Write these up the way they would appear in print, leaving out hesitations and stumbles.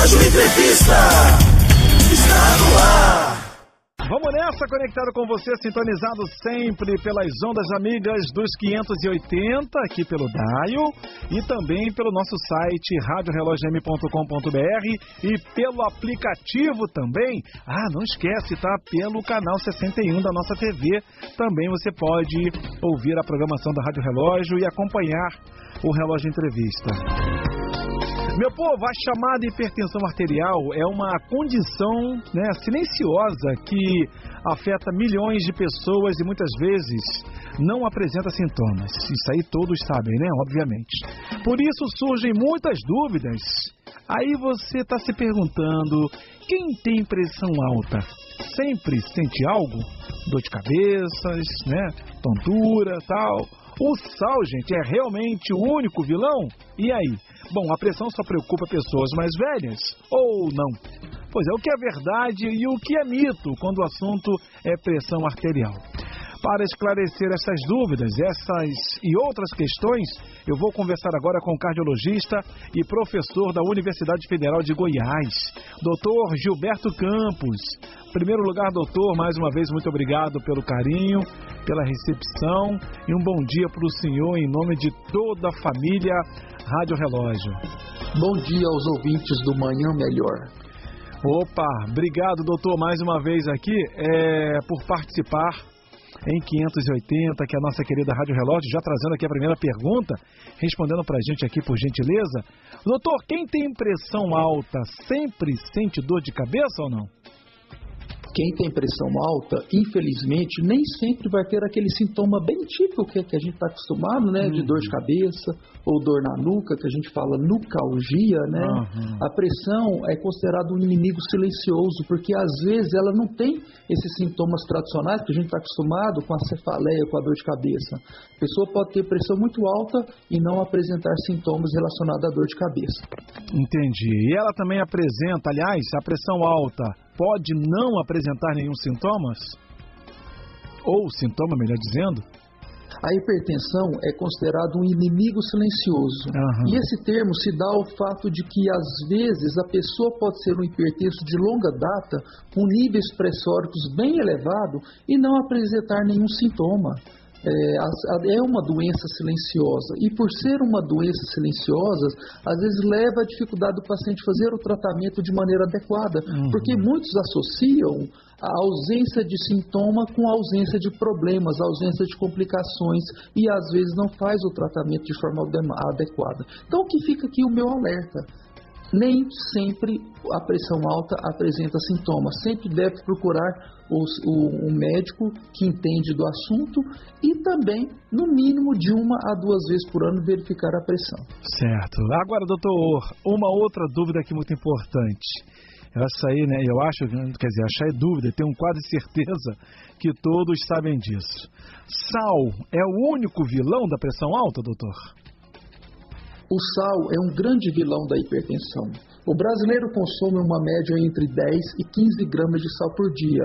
Relógio Entrevista está no ar. Vamos nessa, conectado com você, sintonizado sempre pelas ondas amigas dos 580, aqui pelo Dial, e também pelo nosso site radiorelogem.com.br e pelo aplicativo também. Não esquece, tá? Pelo canal 61 da nossa TV. Também você pode ouvir a programação da Rádio Relógio e acompanhar o Relógio Entrevista. Meu povo, a chamada hipertensão arterial é uma condição, silenciosa que afeta milhões de pessoas e muitas vezes não apresenta sintomas. Isso aí todos sabem, obviamente. Por isso surgem muitas dúvidas. Aí você está se perguntando, quem tem pressão alta sempre sente algo? Dor de cabeça, tontura, tal. O sal, gente, é realmente o único vilão? E aí? Bom, a pressão só preocupa pessoas mais velhas? Ou não? Pois é, o que é verdade e o que é mito quando o assunto é pressão arterial? Para esclarecer essas dúvidas, essas e outras questões, eu vou conversar agora com o cardiologista e professor da Universidade Federal de Goiás, Dr. Gilberto Campos. Em primeiro lugar, doutor, mais uma vez, muito obrigado pelo carinho, pela recepção e um bom dia para o senhor em nome de toda a família Rádio Relógio. Bom dia aos ouvintes do Manhã Melhor. Opa, obrigado, doutor, mais uma vez aqui por participar em 580, que é a nossa querida Rádio Relógio, já trazendo aqui a primeira pergunta, respondendo pra gente aqui, por gentileza. Doutor, quem tem pressão alta sempre sente dor de cabeça ou não? Quem tem pressão alta, infelizmente, nem sempre vai ter aquele sintoma bem típico que a gente está acostumado, de dor de cabeça ou dor na nuca, que a gente fala nucalgia, A pressão é considerada um inimigo silencioso, porque às vezes ela não tem esses sintomas tradicionais que a gente está acostumado com a cefaleia, com a dor de cabeça. A pessoa pode ter pressão muito alta e não apresentar sintomas relacionados à dor de cabeça. Entendi. E ela também apresenta, aliás, a pressão alta pode não apresentar nenhum sintomas? Ou sintoma, melhor dizendo? A hipertensão é considerado um inimigo silencioso. E esse termo se dá ao fato de que, às vezes, a pessoa pode ser um hipertenso de longa data, com níveis pressóricos bem elevados e não apresentar nenhum sintoma. É uma doença silenciosa, e por ser uma doença silenciosa, às vezes leva a dificuldade do paciente fazer o tratamento de maneira adequada, porque muitos associam a ausência de sintoma com a ausência de problemas, a ausência de complicações, e às vezes não faz o tratamento de forma adequada. Então, o que fica aqui o meu alerta? Nem sempre a pressão alta apresenta sintomas. Sempre deve procurar um médico que entende do assunto e também, no mínimo, de 1 a 2 vezes por ano, verificar a pressão. Certo. Agora, doutor, uma outra dúvida aqui muito importante. Essa aí, eu acho, achar é dúvida, tenho quase certeza que todos sabem disso. Sal é o único vilão da pressão alta, doutor? O sal é um grande vilão da hipertensão. O brasileiro consome uma média entre 10 e 15 gramas de sal por dia.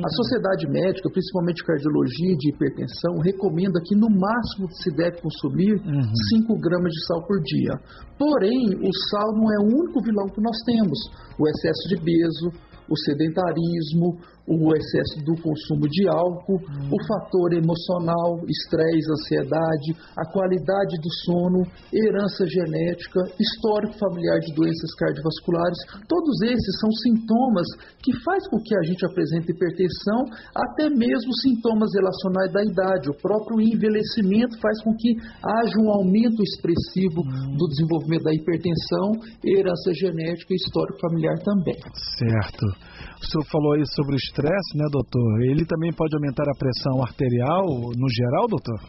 A Sociedade Médica, principalmente Cardiologia de Hipertensão, recomenda que no máximo se deve consumir 5 gramas de sal por dia. Porém, o sal não é o único vilão que nós temos. O excesso de peso, o sedentarismo, o excesso do consumo de álcool, o fator emocional, estresse, ansiedade, a qualidade do sono, herança genética, histórico familiar de doenças cardiovasculares, todos esses são sintomas que fazem com que a gente apresente hipertensão, até mesmo sintomas relacionados à idade. O próprio envelhecimento faz com que haja um aumento expressivo do desenvolvimento da hipertensão, herança genética e histórico familiar também. Certo. O senhor falou aí sobre o estresse, doutor? Ele também pode aumentar a pressão arterial no geral, doutor?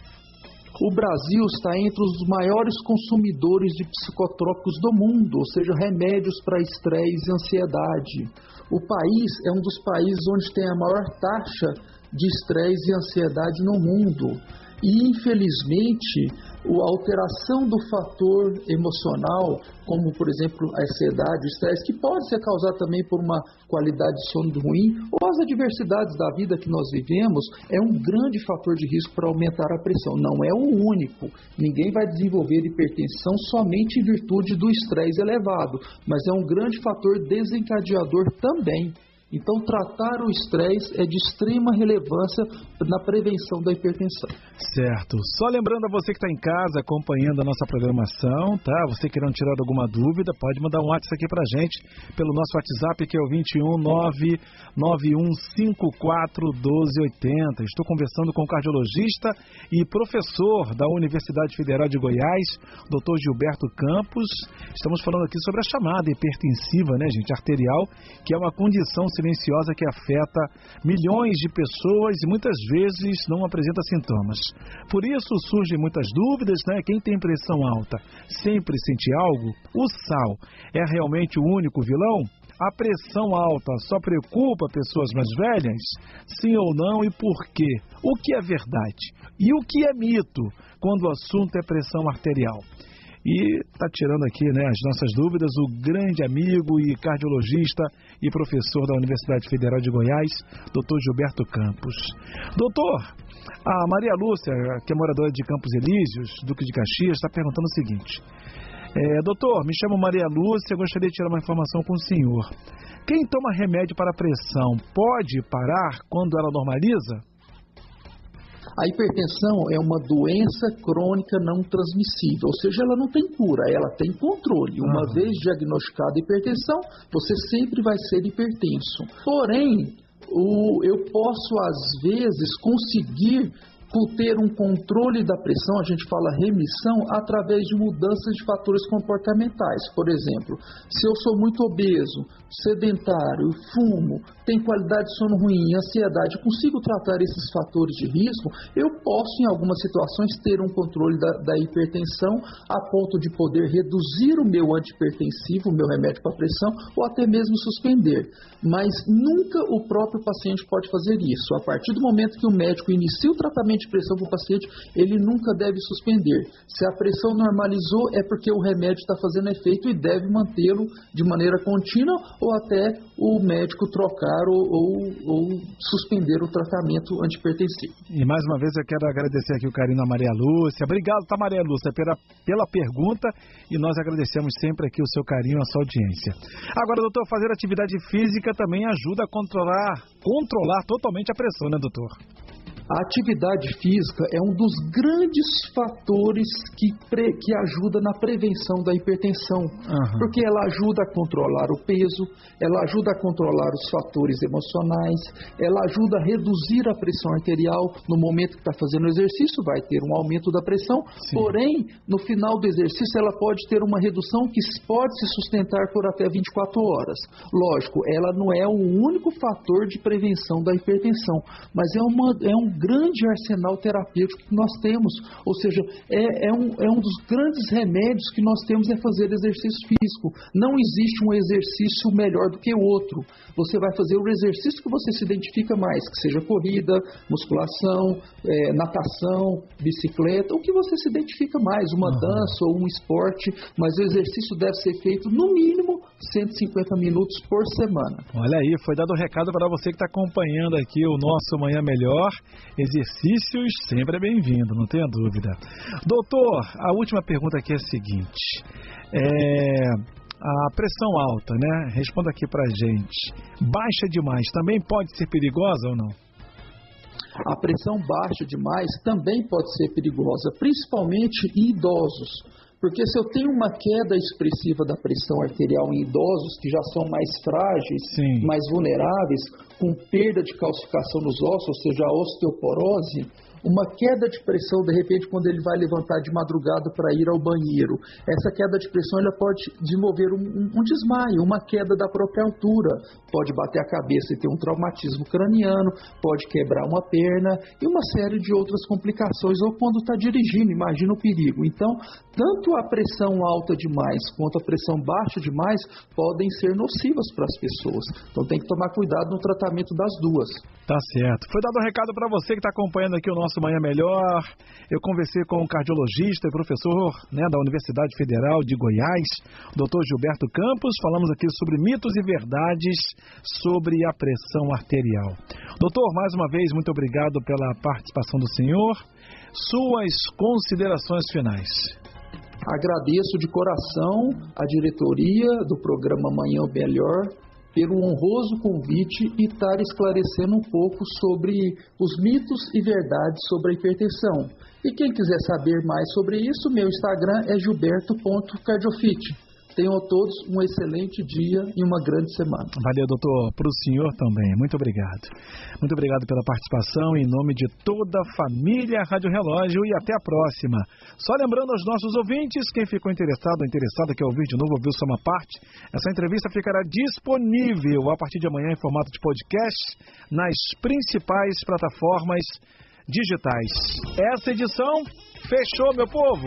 O Brasil está entre os maiores consumidores de psicotrópicos do mundo, ou seja, remédios para estresse e ansiedade. O país é um dos países onde tem a maior taxa de estresse e ansiedade no mundo. E, infelizmente, a alteração do fator emocional, como, por exemplo, a ansiedade, o estresse, que pode ser causado também por uma qualidade de sono ruim, ou as adversidades da vida que nós vivemos, é um grande fator de risco para aumentar a pressão. Não é o único. Ninguém vai desenvolver hipertensão somente em virtude do estresse elevado, mas é um grande fator desencadeador também. Então, tratar o estresse é de extrema relevância na prevenção da hipertensão. Certo. Só lembrando a você que está em casa acompanhando a nossa programação, tá? Você querendo tirar alguma dúvida, pode mandar um WhatsApp aqui pra gente pelo nosso WhatsApp, que é o 21991541280. Estou conversando com o cardiologista e professor da Universidade Federal de Goiás, Dr. Gilberto Campos. Estamos falando aqui sobre a chamada hipertensiva, né, gente, arterial, que é uma condição silenciosa que afeta milhões de pessoas e muitas vezes não apresenta sintomas. Por isso surgem muitas dúvidas, né? Quem tem pressão alta sempre sente algo? O sal é realmente o único vilão? A pressão alta só preocupa pessoas mais velhas? Sim ou não, e por quê? O que é verdade? E o que é mito quando o assunto é pressão arterial? E está tirando aqui, né, as nossas dúvidas o grande amigo e cardiologista e professor da Universidade Federal de Goiás, Dr. Gilberto Campos. Doutor, a Maria Lúcia, que é moradora de Campos Elíseos, Duque de Caxias, está perguntando o seguinte: doutor, me chamo Maria Lúcia, gostaria de tirar uma informação com o senhor. Quem toma remédio para a pressão pode parar quando ela normaliza? A hipertensão é uma doença crônica não transmissível, ou seja, ela não tem cura, ela tem controle. Uma vez diagnosticada a hipertensão, você sempre vai ser hipertenso. Porém, eu posso, às vezes, conseguir ter um controle da pressão, a gente fala remissão, através de mudanças de fatores comportamentais. Por exemplo, se eu sou muito obeso, sedentário, fumo, tenho qualidade de sono ruim, ansiedade, consigo tratar esses fatores de risco, eu posso, em algumas situações, ter um controle da hipertensão a ponto de poder reduzir o meu antihipertensivo, o meu remédio para pressão, ou até mesmo suspender. Mas nunca o próprio paciente pode fazer isso. A partir do momento que o médico inicia o tratamento de pressão para o paciente, ele nunca deve suspender. Se a pressão normalizou, é porque o remédio está fazendo efeito e deve mantê-lo de maneira contínua ou até o médico trocar ou suspender o tratamento antihipertensivo. E mais uma vez eu quero agradecer aqui o carinho da Maria Lúcia. Obrigado, tá, Maria Lúcia, pela pergunta, e nós agradecemos sempre aqui o seu carinho, a sua audiência. Agora, doutor, fazer atividade física também ajuda a controlar totalmente a pressão, né, doutor? A atividade física é um dos grandes fatores que ajuda na prevenção da hipertensão, porque ela ajuda a controlar o peso, ela ajuda a controlar os fatores emocionais, ela ajuda a reduzir a pressão arterial. No momento que está fazendo o exercício, vai ter um aumento da pressão, sim, porém, no final do exercício, ela pode ter uma redução que pode se sustentar por até 24 horas. Lógico, ela não é o único fator de prevenção da hipertensão, mas é um grande arsenal terapêutico que nós temos, ou seja, é um dos grandes remédios que nós temos é fazer exercício físico. Não existe um exercício melhor do que o outro. Você vai fazer o exercício que você se identifica mais, que seja corrida, musculação, natação, bicicleta, o que você se identifica mais, uma dança ou um esporte, mas o exercício deve ser feito no mínimo 150 minutos por semana. Olha aí, foi dado o recado para você que está acompanhando aqui o nosso Manhã Melhor. Exercícios sempre é bem-vindo, não tenha dúvida. Doutor, a última pergunta aqui é a seguinte: a pressão alta, né? Responda aqui pra gente. Baixa demais também pode ser perigosa ou não? A pressão baixa demais também pode ser perigosa, principalmente em idosos. Porque se eu tenho uma queda expressiva da pressão arterial em idosos que já são mais frágeis, sim, mais vulneráveis, com perda de calcificação nos ossos, ou seja, a osteoporose, uma queda de pressão, de repente, quando ele vai levantar de madrugada para ir ao banheiro, essa queda de pressão ela pode desenvolver um desmaio, uma queda da própria altura, pode bater a cabeça e ter um traumatismo craniano, pode quebrar uma perna e uma série de outras complicações, ou quando está dirigindo, imagina o perigo. Então, tanto tanto a pressão alta demais quanto a pressão baixa demais podem ser nocivas para as pessoas. Então tem que tomar cuidado no tratamento das duas. Tá certo. Foi dado um recado para você que está acompanhando aqui o nosso Manhã Melhor. Eu conversei com o cardiologista e professor, da Universidade Federal de Goiás, Dr. Gilberto Campos. Falamos aqui sobre mitos e verdades sobre a pressão arterial. Doutor, mais uma vez, muito obrigado pela participação do senhor. Suas considerações finais. Agradeço de coração a diretoria do programa Manhã Melhor pelo honroso convite e estar esclarecendo um pouco sobre os mitos e verdades sobre a hipertensão. E quem quiser saber mais sobre isso, meu Instagram é gilberto.cardiofit. Tenham todos um excelente dia e uma grande semana. Valeu, doutor. Para o senhor também. Muito obrigado. Muito obrigado pela participação em nome de toda a família Rádio Relógio e até a próxima. Só lembrando aos nossos ouvintes, quem ficou interessado ou interessada quer ouvir de novo, ouviu só uma parte, essa entrevista ficará disponível a partir de amanhã em formato de podcast nas principais plataformas digitais. Essa edição fechou, meu povo.